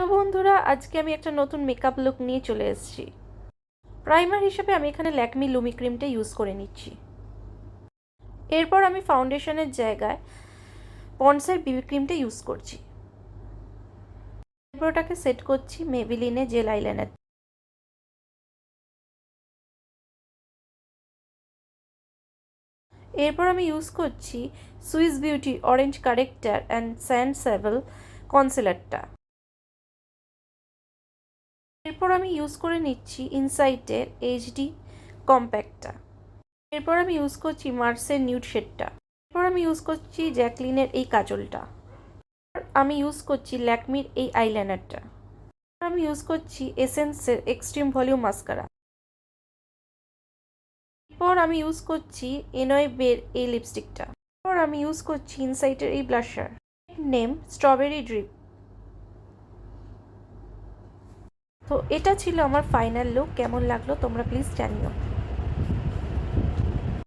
তো বন্ধুরা, আজকে আমি একটা নতুন মেকআপ লুক নিয়ে চলে এসেছি। প্রাইমার হিসেবে আমি এখানে ল্যাকমি লুমি ক্রিমটা ইউজ করে নিচ্ছি। এরপর আমি ফাউন্ডেশনের জায়গায় পন্ডসের বিবি ক্রিমটা ইউজ করছি। এরপর ওটাকে সেট করছি মেবিলিনে জেল আইলাইনার। এরপর আমি ইউজ করছি Swiss Beauty orange corrector and sand sable কনসিলারটা। এরপর আমি ইউজ করে নিচ্ছি ইনসাইটের এইচডি কম্প্যাক্টটা। এরপর আমি ইউজ করছি মার্সের নিউড শেডটা। এরপর আমি ইউজ করছি জ্যাকলিনের এই কাজলটা। আমি ইউজ করছি ল্যাকমির এই আইলাইনারটা। আমি ইউজ করছি এসেন্সের এক্সট্রিম ভলিউম মাস্কারা। এরপর আমি ইউজ করছি এনওয়েবের এই লিপস্টিকটা। এরপর আমি ইউজ করছি ইনসাইটের এই ব্লাশার, নেম স্ট্রবেরি ড্রিপ। তো এটা ছিল আমার ফাইনাল লুক। কেমন লাগলো তোমরা প্লিজ জানিও।